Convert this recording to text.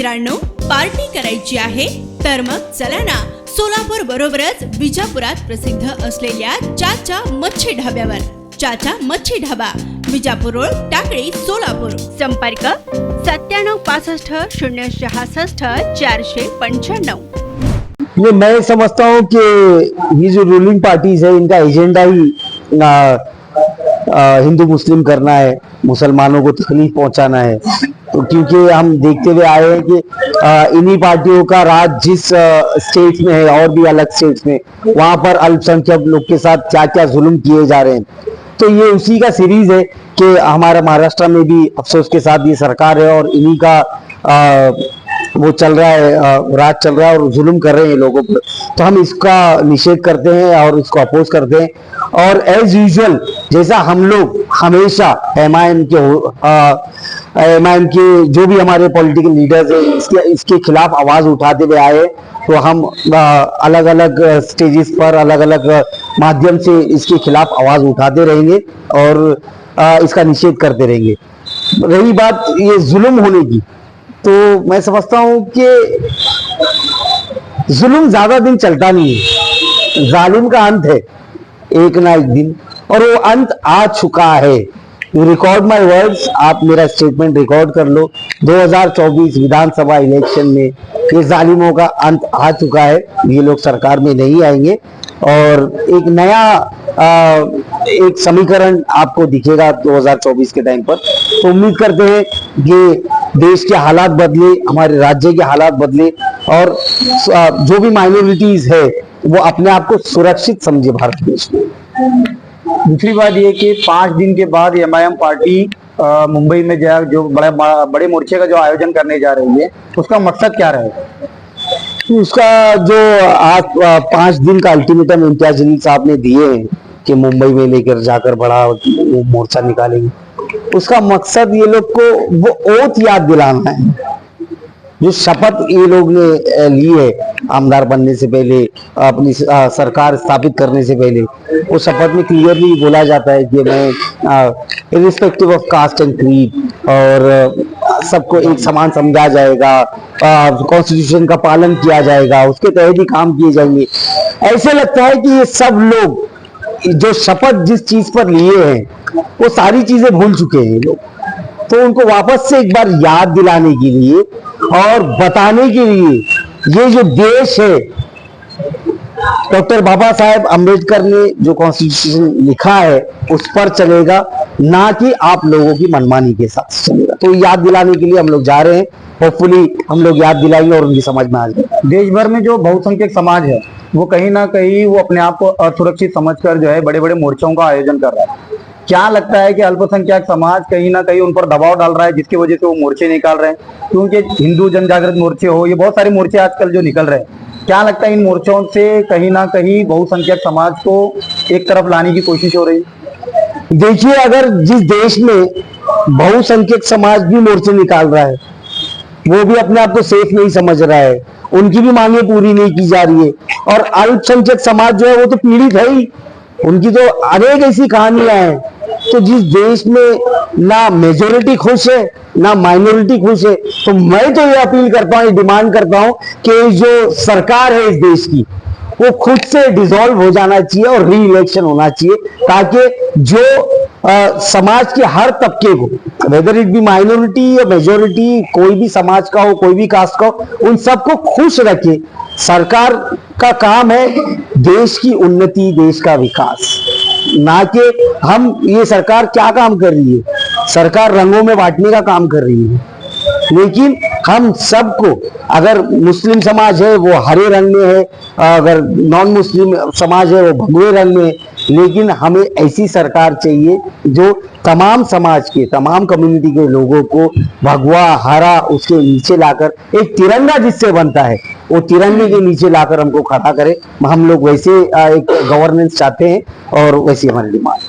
मित्रांनो, पार्टी करायची आहे तर मग चला ना सोलापूर बरोबरच विजापुरात प्रसिद्ध असलेल्या चाचा मच्छी ढाब्यावर. चाचा मच्छी ढाबा, विजापूर रोड, टाकळी, सोलापूर. संपर्क 9765 066 495. ये मैं समझता हूँ कि ये जो रूलिंग पार्टीज है इनका एजेंडा ही हिंदू मुस्लिम करना है, मुसलमानों को तकलीफ पहुंचाना है. तो क्योंकि हम देखते हुए आए हैं कि इन्हीं पार्टियों का राज जिस स्टेट्स में है और भी अलग स्टेट्स में, वहां पर अल्पसंख्यक लोग के साथ क्या क्या जुल्म किए जा रहे हैं. तो ये उसी का सीरीज है कि हमारा महाराष्ट्र में भी अफसोस के साथ ये सरकार है और इन्हीं का वो चल रहा है, राज चल रहा है और जुल्म कर रहे हैं लोगों पर. तो हम इसका निषेध करते हैं और इसको अपोज करते हैं. और एज यूजुअल जैसा हम लोग हमेशा एमआईएम के जो भी हमारे पॉलिटिकल लीडर्स हैं इसके खिलाफ आवाज उठाते हुए आए, तो हम अलग अलग स्टेजेस पर अलग अलग माध्यम से इसके खिलाफ आवाज उठाते रहेंगे और इसका निषेध करते रहेंगे. रही बात ये जुल्म होने की, तो मैं समझता हूं कि जुल्म ज्यादा दिन चलता नहीं है, जालिम का अंत है एक ना एक दिन, और वो अंत आ चुका है. यू रिकॉर्ड माय वर्ड्स, आप मेरा स्टेटमेंट रिकॉर्ड कर लो. 2024 विधानसभा इलेक्शन में ये जालिमों का अंत आ चुका है. ये लोग सरकार में नहीं आएंगे और एक नया एक समीकरण आपको दिखेगा 2024 के टाइम पर. तो उम्मीद करते हैं कि देश के हालात बदले, हमारे राज्य के हालात बदले और जो भी माइनॉरिटीज है वो अपने आप को सुरक्षित समझे भारत देश में. दूसरी बात ये कि 5 दिन के बाद एमआईएम पार्टी मुंबई में जो बड़े मोर्चे का जो आयोजन करने जा रही है, उसका मकसद क्या रहेगा? उसका जो आज 5 दिन का अल्टीमेटम इम्तियाज जलील साहब ने दिए हैं कि मुंबई में लेकर जाकर बड़ा वो मोर्चा निकालेंगे, उसका मकसद ये लोग को वो ओथ याद दिलाना है जो शपथ ये लोग ने ली है आमदार बनने से पहले, अपनी सरकार स्थापित करने से पहले. वो शपथ में क्लियरली बोला जाता है कि मैं irrespective of caste and creed और सबको एक समान समझा जाएगा, कॉन्स्टिट्यूशन का पालन किया जाएगा, उसके तहत ही काम किए जाएंगे. ऐसे लगता है कि ये सब लोग जो शपथ जिस चीज पर लिए हैं वो सारी चीजें भूल चुके हैं लोग. तो उनको वापस से एक बार याद दिलाने के लिए और बताने के लिए ये जो देश है, डॉक्टर बाबा साहेब अम्बेडकर ने जो कॉन्स्टिट्यूशन लिखा है उस पर चलेगा, ना कि आप लोगों की मनमानी के साथ चलेगा. तो याद दिलाने के लिए हम लोग जा रहे हैं. होपफुली हम लोग याद दिलाएंगे और उनकी समझ में आ जाएगा. देश भर में जो बहुसंख्यक समाज है वो कहीं ना कहीं वो अपने आप को असुरक्षित समझकर जो है बड़े बड़े मोर्चों का आयोजन कर रहा है. क्या लगता है कि अल्पसंख्यक समाज कहीं ना कहीं उन पर दबाव डाल रहा है जिसकी वजह से वो मोर्चे निकाल रहे हैं? क्योंकि हिंदू जनजागृत मोर्चे हो, ये बहुत सारे मोर्चे आजकल जो निकल रहे हैं, क्या लगता है इन मोर्चों से कहीं ना कहीं बहुसंख्यक समाज को एक तरफ लाने की कोशिश हो रही है? देखिए, अगर जिस देश में बहुसंख्यक समाज भी मोर्चे निकाल रहा है, वो भी अपने आप को सेफ नहीं समझ रहा है, उनकी भी मांगे पूरी नहीं की जा रही है, और अल्पसंख्यक समाज जो है वो तो पीड़ित है ही, उनकी तो अनेक ऐसी कहानियां हैं. तो जिस देश में ना मेजोरिटी खुश है ना माइनॉरिटी खुश है, तो मैं तो ये अपील करता हूँ, डिमांड करता हूँ कि जो सरकार है इस देश की वो खुद से डिसॉल्व हो जाना चाहिए और री इलेक्शन होना चाहिए, ताकि जो समाज के हर तबके को, वेदर इट बी माइनॉरिटी या मेजोरिटी, कोई भी समाज का हो, कोई भी कास्ट का हो, उन सबको खुश रखे. सरकार का काम है देश की उन्नति, देश का विकास, ना कि हम ये सरकार क्या काम कर रही है, सरकार रंगों में बांटने का काम कर रही है. लेकिन हम सबको, अगर मुस्लिम समाज है वो हरे रंग में है, अगर नॉन मुस्लिम समाज है वो भगवे रंग में है, लेकिन हमें ऐसी सरकार चाहिए जो तमाम समाज के, तमाम कम्युनिटी के लोगों को भगवा हरा उसके नीचे लाकर, एक तिरंगा जिससे बनता है वो तिरंगे के नीचे लाकर हमको खड़ा करे. हम लोग वैसे एक गवर्नेंस चाहते हैं और वैसी हमारी डिमांड.